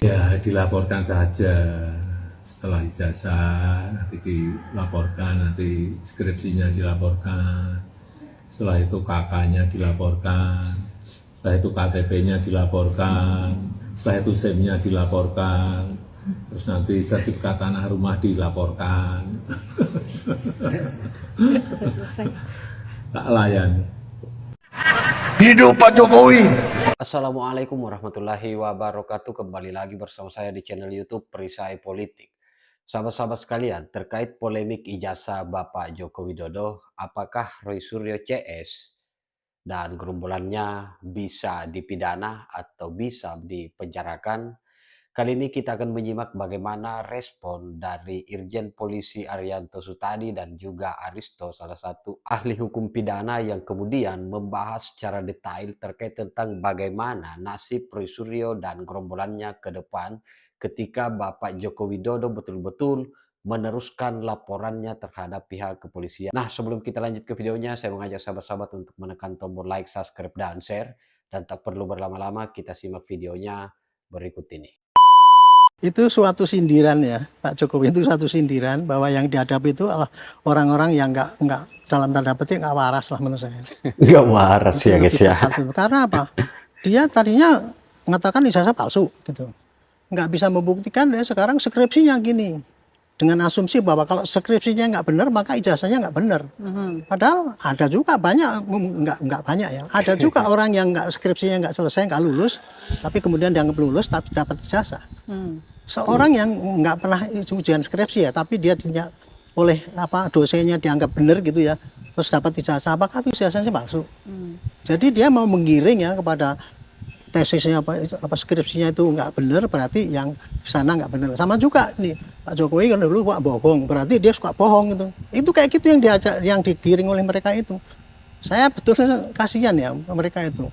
Ya, dilaporkan saja. Setelah ijazah, nanti dilaporkan, nanti skripsinya dilaporkan. Setelah itu kakaknya dilaporkan. Setelah itu KTP-nya dilaporkan. Setelah itu SIM-nya dilaporkan. Terus nanti sertifikat tanah rumah dilaporkan. Tak layan. Hidup Pak Jokowi. Assalamualaikum warahmatullahi wabarakatuh. Kembali lagi bersama saya di channel YouTube Perisai Politik. Sahabat-sahabat sekalian, terkait polemik ijazah Bapak Joko Widodo, apakah Roy Suryo CS dan gerombolannya bisa dipidana atau bisa dipenjarakan? Kali ini kita akan menyimak bagaimana respon dari Irjen Polisi Arianto Sutadi dan juga Aristo, salah satu ahli hukum pidana yang kemudian membahas secara detail terkait tentang bagaimana nasib Roy Suryo dan gerombolannya ke depan ketika Bapak Joko Widodo betul-betul meneruskan laporannya terhadap pihak kepolisian. Nah, sebelum kita lanjut ke videonya, saya mengajak sahabat-sahabat untuk menekan tombol like, subscribe, dan share. Dan tak perlu berlama-lama, kita simak videonya berikut ini. Itu suatu sindiran ya, Pak Jokowi itu suatu sindiran bahwa yang dihadapi itu adalah orang-orang yang nggak dalam tanda petik nggak waras lah menurut saya. Nggak waras ya guys ya. Karena apa? Dia tadinya mengatakan ijazah palsu gitu, nggak bisa membuktikan. Ya sekarang skripsinya gini, dengan asumsi bahwa kalau skripsinya nggak benar maka ijazahnya nggak benar. Padahal ada juga banyak, nggak banyak ya, ada juga orang yang nggak skripsinya nggak selesai, nggak lulus, tapi kemudian dianggap lulus tapi dapat ijazah. Seorang yang nggak pernah ujian skripsi ya, tapi dia oleh dosennya dianggap benar gitu ya, terus dapat ijazah, apakah itu ijazahnya palsu? Jadi dia mau menggiring ya kepada tesisnya apa skripsinya itu nggak benar, berarti yang sana nggak benar. Sama juga nih Pak Jokowi kan dulu Pak bohong, berarti dia suka bohong gitu. Itu kayak gitu yang diajak, yang digiring oleh mereka itu. Saya betulnya kasihan ya mereka itu.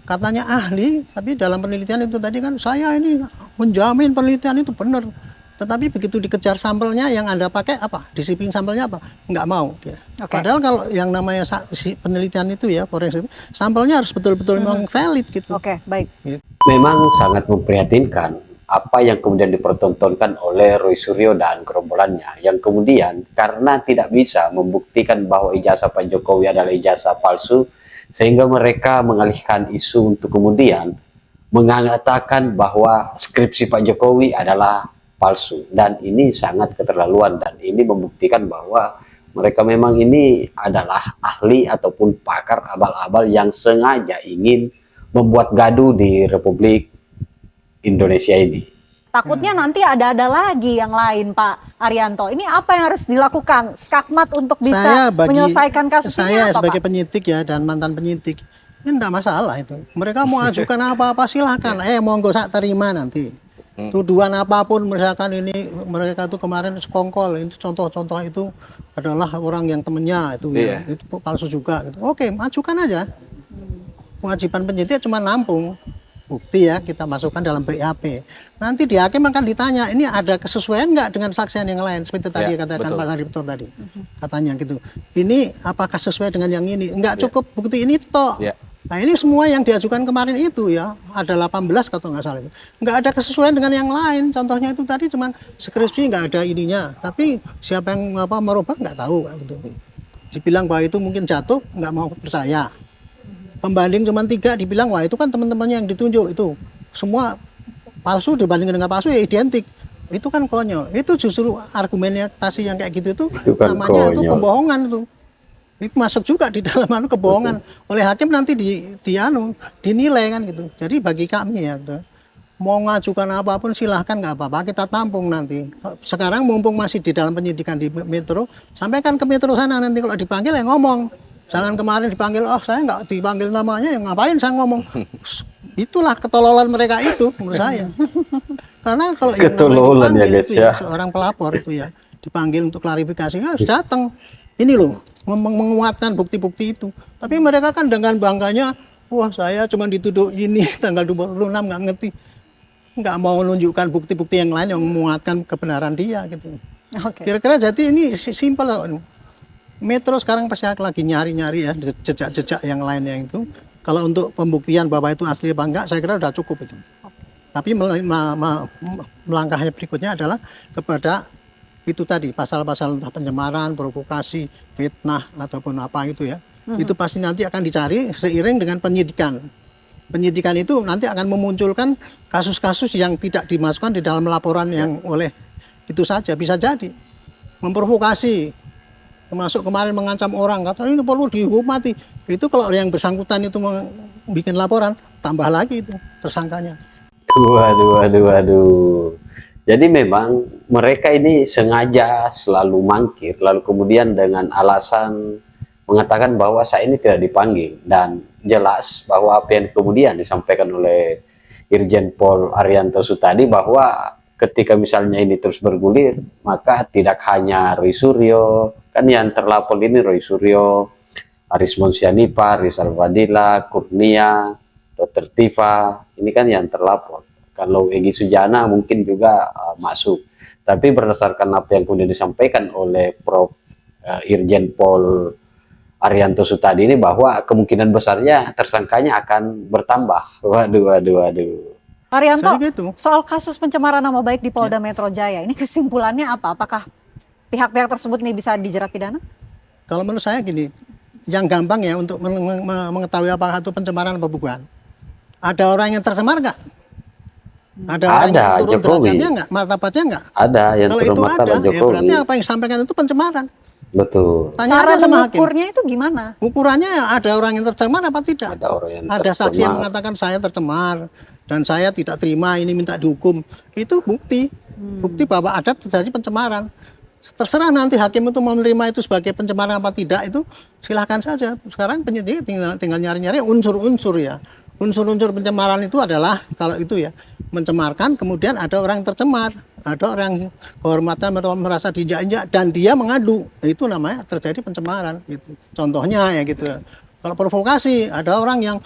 Katanya ahli, tapi dalam penelitian itu tadi kan saya ini menjamin penelitian itu benar. Tetapi begitu dikejar sampelnya yang Anda pakai apa? Disiplin sampelnya apa? Nggak mau dia. Padahal kalau yang namanya penelitian itu ya, forensik itu, sampelnya harus betul-betul memang valid gitu. Baik. Gitu. Memang sangat memprihatinkan apa yang kemudian dipertontonkan oleh Roy Suryo dan gerombolannya, yang kemudian karena tidak bisa membuktikan bahwa ijazah Pak Jokowi adalah ijazah palsu, sehingga mereka mengalihkan isu untuk kemudian mengatakan bahwa skripsi Pak Jokowi adalah palsu. Dan ini sangat keterlaluan, dan ini membuktikan bahwa mereka memang ini adalah ahli ataupun pakar abal-abal yang sengaja ingin membuat gaduh di Republik Indonesia ini. Takutnya nanti ada lagi yang lain, Pak Arianto. Ini apa yang harus dilakukan Skakmat untuk bisa menyelesaikan kasus ini? Saya sebagai penyidik ya dan mantan penyidik, ini enggak masalah itu. Mereka mau ajukan apa-apa silahkan. Monggo sak terima nanti. Tuduhan apapun, misalkan ini mereka tuh kemarin sekongkol, itu contoh-contoh itu adalah orang yang temennya itu ya, itu palsu juga. Gitu. Oke, ajukan aja. Kewajiban penyidik cuma nampung bukti ya, kita masukkan dalam BAP. Nanti di hakim akan ditanya, ini ada kesesuaian nggak dengan saksian yang lain, seperti tadi katakan Pak Saripto tadi, katanya gitu. Ini apakah sesuai dengan yang ini? Nggak cukup bukti ini toh. Nah ini semua yang diajukan kemarin itu ya, ada 18 kalau nggak salah. Nggak ada kesesuaian dengan yang lain. Contohnya itu tadi cuman skripsi nggak ada ininya, tapi siapa yang merubah nggak tahu gitu. Dibilang bahwa itu mungkin jatuh, nggak mau percaya. Pembanding cuma 3, dibilang wah itu kan teman-temannya yang ditunjuk itu semua palsu, dibandingkan dengan palsu ya identik. Itu kan konyol. Itu justru argumentasi yang kayak gitu itu kan namanya konyol. Itu pembohongan itu. Itu masuk juga di dalam kebohongan. Oleh hakim nanti dinilai kan gitu. Jadi bagi kami ya gitu, mau ngajukan apapun silahkan, nggak apa-apa, kita tampung nanti. Sekarang mumpung masih di dalam penyidikan di Metro, sampaikan ke Metro sana, nanti kalau dipanggil ya ngomong. Jangan kemarin dipanggil, saya nggak dipanggil namanya, yang ngapain saya ngomong. Itulah ketololan mereka itu menurut saya. Karena kalau yang namanya dipanggil ya, seorang pelapor itu ya, dipanggil untuk klarifikasi, harus datang. Ini loh, menguatkan bukti-bukti itu. Tapi mereka kan dengan bangganya, wah saya cuma dituduh ini, tanggal 26 nggak ngerti. Nggak mau menunjukkan bukti-bukti yang lain yang menguatkan kebenaran dia gitu. Kira-kira jadi ini simpel. Metro sekarang pasti lagi nyari-nyari ya jejak-jejak yang lainnya itu. Kalau untuk pembuktian bahwa itu asli apa enggak, saya kira sudah cukup itu. Tapi melangkahnya berikutnya adalah kepada itu tadi pasal-pasal entah pencemaran, provokasi, fitnah ataupun apa itu ya. Itu pasti nanti akan dicari seiring dengan penyidikan. Penyidikan itu nanti akan memunculkan kasus-kasus yang tidak dimasukkan di dalam laporan yang oleh itu saja, bisa jadi memprovokasi, termasuk kemarin mengancam orang, kata ini perlu dihukum mati. Itu kalau yang bersangkutan itu bikin laporan, tambah lagi itu tersangkanya. Waduh. Jadi memang mereka ini sengaja selalu mangkir, lalu kemudian dengan alasan mengatakan bahwa saya ini tidak dipanggil, dan jelas bahwa apa yang kemudian disampaikan oleh Irjen Pol Arianto Sutadi bahwa ketika misalnya ini terus bergulir, maka tidak hanya Roy Suryo, kan yang terlapor ini Roy Suryo, Aris Monsianipa, Rizal Fadila, Kurnia, Dr. Tifa, ini kan yang terlapor. Kalau Egy Sujana mungkin juga masuk. Tapi berdasarkan apa yang kemudian disampaikan oleh Prof. Irjen Pol Arianto Sutadi ini bahwa kemungkinan besarnya tersangkanya akan bertambah. Waduh. Arianto, gitu. soal kasus pencemaran nama baik di Polda Metro Jaya, ini kesimpulannya apa? Apakah pihak-pihak tersebut nih bisa dijerat pidana? Kalau menurut saya gini, yang gampang ya untuk mengetahui apakah itu pencemaran atau bukan. Ada orang yang tercemar nggak? Ada orang yang turun derajatnya nggak? Martabatnya nggak? Ada yang kalau turun itu martabat ada, Jokowi. ya berarti apa yang disampaikan itu pencemaran. Betul. Tanya Cara aja sama hakim. mengukurnya itu gimana? Ukurannya ada orang yang tercemar apa tidak? Ada orang yang ada saksi yang tercemar. mengatakan saya tercemar dan saya tidak terima, ini minta dihukum. Itu bukti. Bukti bahwa ada terjadi pencemaran. Terserah nanti hakim itu mau menerima itu sebagai pencemaran apa tidak, itu silahkan saja. Sekarang penyidik tinggal nyari-nyari unsur-unsur ya. Unsur-unsur pencemaran itu adalah kalau itu ya mencemarkan, kemudian ada orang yang tercemar, ada orang kehormatan merasa diinjak-injak dan dia mengadu, itu namanya terjadi pencemaran. Gitu. Contohnya ya gitu. Kalau provokasi, ada orang yang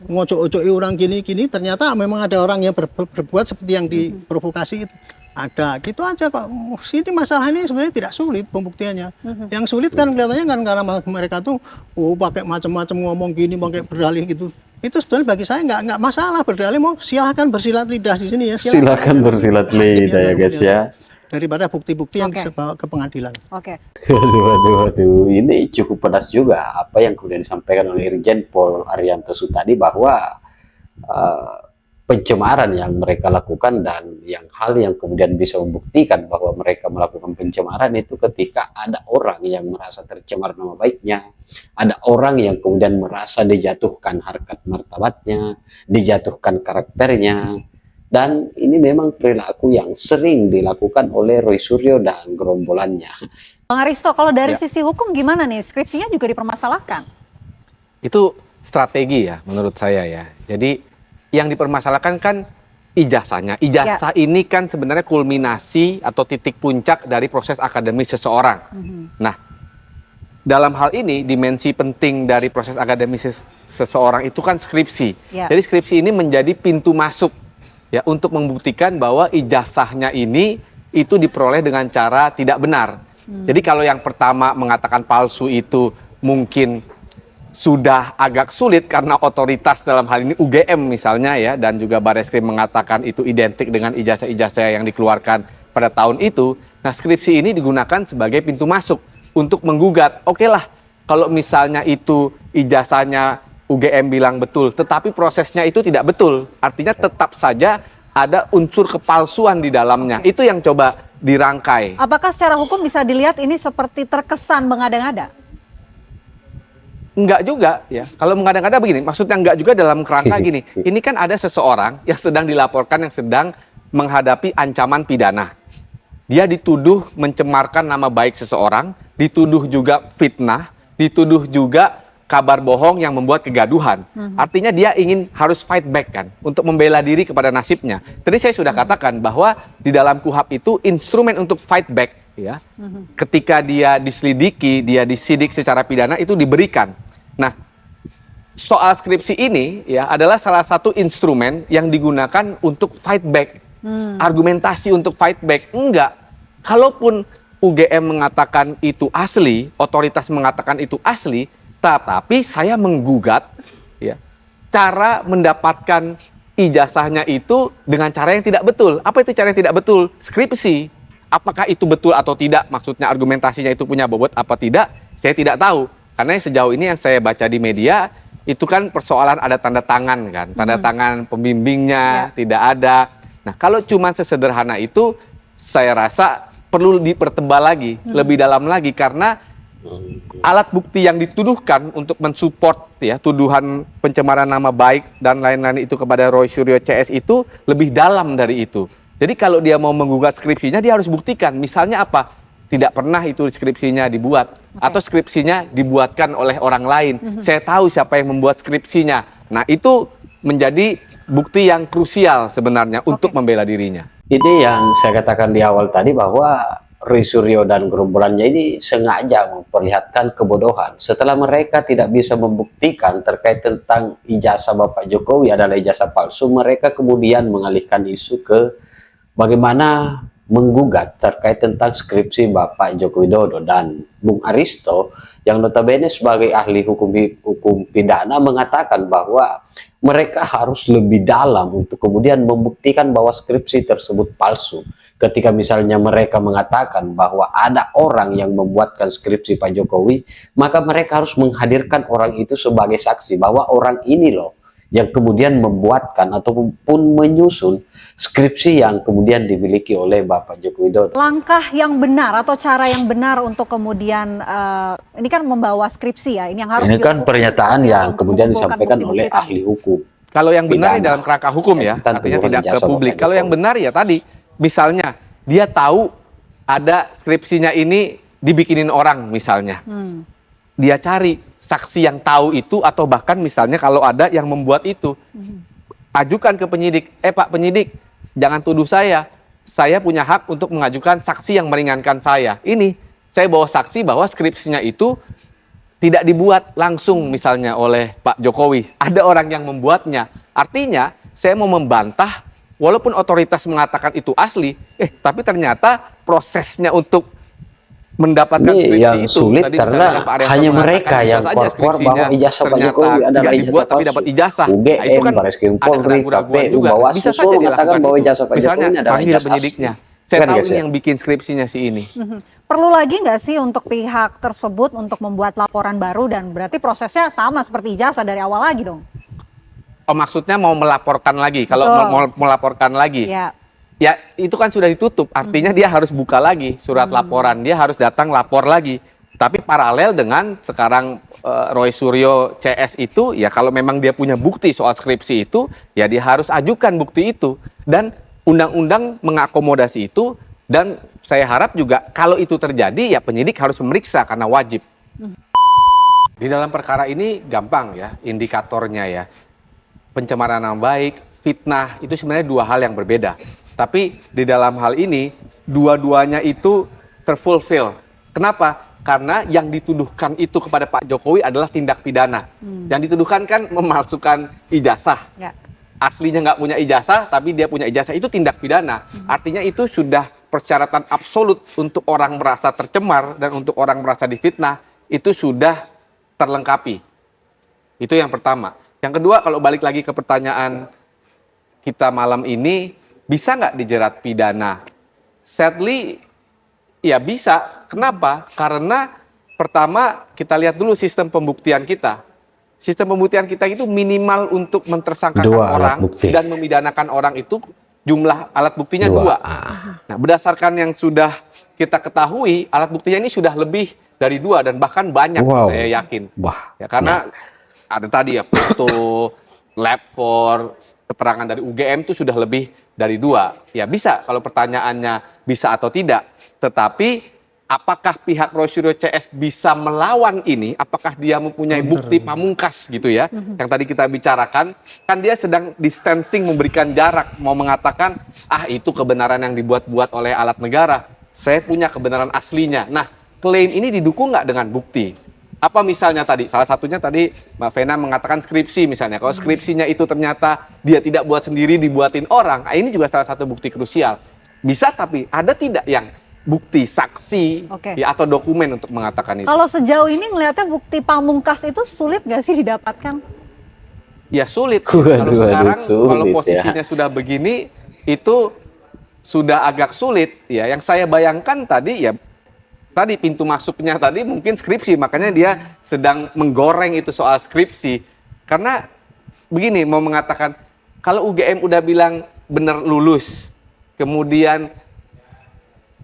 ngocok-ocoki orang gini-gini, ternyata memang ada orang yang berbuat seperti yang diprovokasi itu. Ada, gitu aja kok. Ini masalah ini sebenarnya tidak sulit pembuktiannya. Yang sulit kan kelihatannya kan karena mereka tuh pakai macam-macam ngomong gini, pakai berdalih gitu. Itu sebenarnya bagi saya nggak masalah berdalih, mau silahkan bersilat lidah di sini ya. Silakan bersilat lidah ya guys ya. Daripada bukti-bukti yang Oke. bisa bawa ke pengadilan. Oke. Waduh, ini cukup pedas juga apa yang kemudian disampaikan oleh Irjen Pol Arianto Sutadi bahwa pencemaran yang mereka lakukan dan hal yang kemudian bisa membuktikan bahwa mereka melakukan pencemaran itu ketika ada orang yang merasa tercemar nama baiknya, ada orang yang kemudian merasa dijatuhkan harkat martabatnya, dijatuhkan karakternya, dan ini memang perilaku yang sering dilakukan oleh Roy Suryo dan gerombolannya. Bang Aristo, kalau dari Ya. sisi hukum gimana nih? Skripsinya juga dipermasalahkan. Itu strategi ya menurut saya ya. Jadi yang dipermasalahkan kan ijazahnya. Ijazah ini kan sebenarnya kulminasi atau titik puncak dari proses akademis seseorang. Nah, dalam hal ini dimensi penting dari proses akademis seseorang itu kan skripsi. Ya. Jadi skripsi ini menjadi pintu masuk ya untuk membuktikan bahwa ijazahnya ini itu diperoleh dengan cara tidak benar. Jadi kalau yang pertama mengatakan palsu itu mungkin sudah agak sulit karena otoritas dalam hal ini UGM misalnya ya, dan juga Bareskrim mengatakan itu identik dengan ijazah-ijazah yang dikeluarkan pada tahun itu. Nah, skripsi ini digunakan sebagai pintu masuk untuk menggugat. Oke lah, kalau misalnya itu ijazahnya UGM bilang betul, tetapi prosesnya itu tidak betul. Artinya tetap saja ada unsur kepalsuan di dalamnya. Itu yang coba dirangkai. Apakah secara hukum bisa dilihat ini seperti terkesan mengada-ngada? Enggak juga ya. Kalau mengada-ngada begini, maksudnya enggak juga dalam kerangka gini. Ini kan ada seseorang yang sedang dilaporkan, yang sedang menghadapi ancaman pidana. Dia dituduh mencemarkan nama baik seseorang, dituduh juga fitnah, dituduh juga kabar bohong yang membuat kegaduhan. Artinya dia ingin harus fight back kan, untuk membela diri kepada nasibnya. Tadi saya sudah katakan bahwa di dalam KUHP itu instrumen untuk fight back ya. Ketika dia diselidiki, dia disidik secara pidana itu diberikan. Nah, soal skripsi ini ya adalah salah satu instrumen yang digunakan untuk fight back. Argumentasi untuk fight back enggak. Kalaupun UGM mengatakan itu asli, otoritas mengatakan itu asli, tetapi saya menggugat ya, cara mendapatkan ijazahnya itu dengan cara yang tidak betul. Apa itu cara yang tidak betul? Skripsi. Apakah itu betul atau tidak? Maksudnya argumentasinya itu punya bobot apa tidak? Saya tidak tahu. Karena sejauh ini yang saya baca di media, itu kan persoalan ada tanda tangan kan. Tanda tangan pembimbingnya tidak ada. Nah, kalau cuma sesederhana itu, saya rasa perlu dipertebal lagi, lebih dalam lagi. Karena alat bukti yang dituduhkan untuk mensupport ya tuduhan pencemaran nama baik dan lain-lain itu kepada Roy Suryo CS itu lebih dalam dari itu. Jadi kalau dia mau menggugat skripsinya, dia harus buktikan. Misalnya apa? Tidak pernah itu skripsinya dibuat. Atau skripsinya dibuatkan oleh orang lain. Saya tahu siapa yang membuat skripsinya. Nah, itu menjadi bukti yang krusial sebenarnya untuk membela dirinya. Ini yang saya katakan di awal tadi, bahwa Roy Suryo dan gerombolannya ini sengaja memperlihatkan kebodohan. Setelah mereka tidak bisa membuktikan terkait tentang ijazah Bapak Jokowi adalah ijazah palsu, mereka kemudian mengalihkan isu ke bagaimana menggugat terkait tentang skripsi Bapak Joko Widodo. Dan Bung Aristo yang notabene sebagai ahli hukum pidana mengatakan bahwa mereka harus lebih dalam untuk kemudian membuktikan bahwa skripsi tersebut palsu. Ketika misalnya mereka mengatakan bahwa ada orang yang membuatkan skripsi Pak Jokowi, maka mereka harus menghadirkan orang itu sebagai saksi bahwa orang ini loh yang kemudian membuatkan ataupun menyusun skripsi yang kemudian dimiliki oleh Bapak Joko Widodo. Langkah yang benar atau cara yang benar untuk kemudian ini kan membawa skripsi ya, ini yang harus ini kan pernyataan yang kemudian disampaikan oleh ahli hukum. Kalau yang benar dalam kerangka hukum ya, artinya tidak ke publik. Kalau yang benar ya tadi, misalnya dia tahu ada skripsinya ini dibikinin orang misalnya. Dia cari saksi yang tahu itu, atau bahkan misalnya kalau ada yang membuat itu, ajukan ke penyidik. Pak penyidik, jangan tuduh saya punya hak untuk mengajukan saksi yang meringankan saya. Ini, saya bawa saksi bahwa skripsinya itu tidak dibuat langsung misalnya oleh Pak Jokowi. Ada orang yang membuatnya. Artinya, saya mau membantah, walaupun otoritas mengatakan itu asli, tapi ternyata prosesnya untuk mendapatkan skripsi yang itu sulit karena hanya mereka yang keluar bahwa ijazah Pak Jokowi adalah ijazah tapi dapat ijazah. UGM, Itu kan Baris Krim Polri, KPU, bisa Bawaslu saja mengatakan bahwa ijazah Pak misalnya Jokowi adalah panggil ijazah penyidiknya. asli. Saya Kan, tahu guys, ini ya? yang bikin skripsinya si ini. Perlu lagi nggak sih untuk pihak tersebut untuk membuat laporan baru, dan berarti prosesnya sama seperti ijazah dari awal lagi dong? Oh, maksudnya mau melaporkan lagi. Kalau mau melaporkan lagi. Ya itu kan sudah ditutup, artinya dia harus buka lagi surat laporan, dia harus datang lapor lagi. Tapi paralel dengan sekarang Roy Suryo CS itu, ya kalau memang dia punya bukti soal skripsi itu, ya dia harus ajukan bukti itu. Dan undang-undang mengakomodasi itu, dan saya harap juga kalau itu terjadi, ya penyidik harus memeriksa karena wajib. Di dalam perkara ini gampang ya indikatornya ya. Pencemaran nama baik, fitnah, itu sebenarnya dua hal yang berbeda. Tapi di dalam hal ini, dua-duanya itu terfulfill. Kenapa? Karena yang dituduhkan itu kepada Pak Jokowi adalah tindak pidana. Yang dituduhkan kan memalsukan ijazah. Aslinya nggak punya ijazah, tapi dia punya ijazah, itu tindak pidana. Artinya itu sudah persyaratan absolut untuk orang merasa tercemar dan untuk orang merasa difitnah, itu sudah terlengkapi. Itu yang pertama. Yang kedua, kalau balik lagi ke pertanyaan kita malam ini, bisa nggak dijerat pidana? Sadly, ya bisa. Kenapa? Karena pertama kita lihat dulu sistem pembuktian kita. Sistem pembuktian kita itu minimal untuk mentersangkakan orang dan memidanakan orang itu jumlah alat buktinya dua. Nah, berdasarkan yang sudah kita ketahui, alat buktinya ini sudah lebih dari dua dan bahkan banyak, saya yakin. Ya, karena ada tadi ya foto, lab for, keterangan dari UGM itu sudah lebih dari dua. Ya bisa kalau pertanyaannya bisa atau tidak. Tetapi apakah pihak Roy Suryo CS bisa melawan ini? Apakah dia mempunyai bukti pamungkas gitu ya? Yang tadi kita bicarakan, kan dia sedang distancing, memberikan jarak, mau mengatakan, itu kebenaran yang dibuat-buat oleh alat negara. Saya punya kebenaran aslinya. Nah, klaim ini didukung nggak dengan bukti? Apa misalnya tadi, salah satunya tadi Mbak Vena mengatakan skripsi misalnya. Kalau skripsinya itu ternyata dia tidak buat sendiri, dibuatin orang, ini juga salah satu bukti krusial. Bisa, tapi ada tidak yang bukti saksi ya, atau dokumen untuk mengatakan itu? Kalau sejauh ini melihatnya bukti pamungkas itu sulit nggak sih didapatkan? ya sulit. Waduh, Kalau sekarang sulit kalau ya. posisinya sudah begini, itu sudah agak sulit ya. Yang saya bayangkan tadi ya, tadi pintu masuknya tadi mungkin skripsi, makanya dia sedang menggoreng itu soal skripsi. Karena begini, mau mengatakan kalau UGM udah bilang benar lulus, kemudian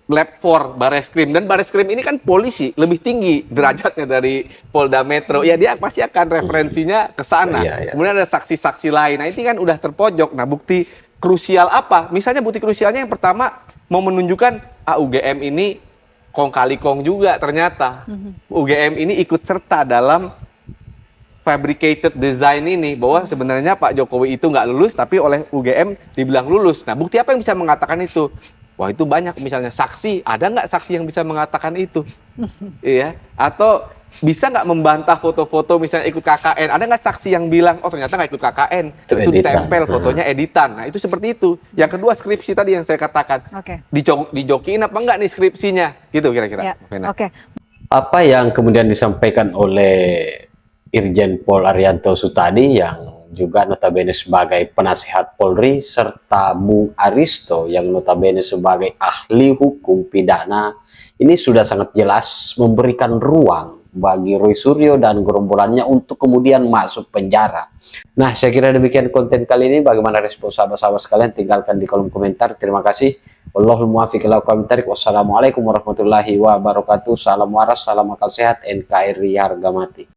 Lab 4 Bareskrim, dan Bareskrim ini kan polisi, lebih tinggi derajatnya dari Polda Metro. Ya dia pasti akan referensinya ke sana. Iya, iya. Kemudian ada saksi-saksi lain. Nah, ini kan udah terpojok. Nah, bukti krusial apa? Misalnya bukti krusialnya yang pertama mau menunjukkan UGM ini kong kali kong juga ternyata. UGM ini ikut serta dalam fabricated design ini, bahwa sebenarnya Pak Jokowi itu nggak lulus tapi oleh UGM dibilang lulus. Nah, bukti apa yang bisa mengatakan itu? Wah, itu banyak. Misalnya saksi, ada nggak saksi yang bisa mengatakan itu? Iya. Atau bisa nggak membantah foto-foto misalnya ikut KKN? Ada nggak saksi yang bilang, oh ternyata nggak ikut KKN, Itu itu editan. ditempel fotonya editan. Nah, itu seperti itu. Yang kedua, skripsi tadi yang saya katakan. Oke. Dijokiin apa enggak nih skripsinya? Gitu kira-kira. Ya. Vena. Oke. Apa yang kemudian disampaikan oleh Irjen Pol Arianto Sutadi yang juga notabene sebagai penasihat Polri, serta Bung Aristo yang notabene sebagai ahli hukum pidana, ini sudah sangat jelas memberikan ruang bagi Roy Suryo dan gerombolannya untuk kemudian masuk penjara. Nah, saya kira demikian konten kali ini. Bagaimana respon sahabat-sahabat sekalian? Tinggalkan di kolom komentar. Terima kasih. Wallahul muwaffiq ila aqwamit thoriq. Wassalamualaikum warahmatullahi wabarakatuh. Salam waras, salam akal sehat, NKRI harga mati.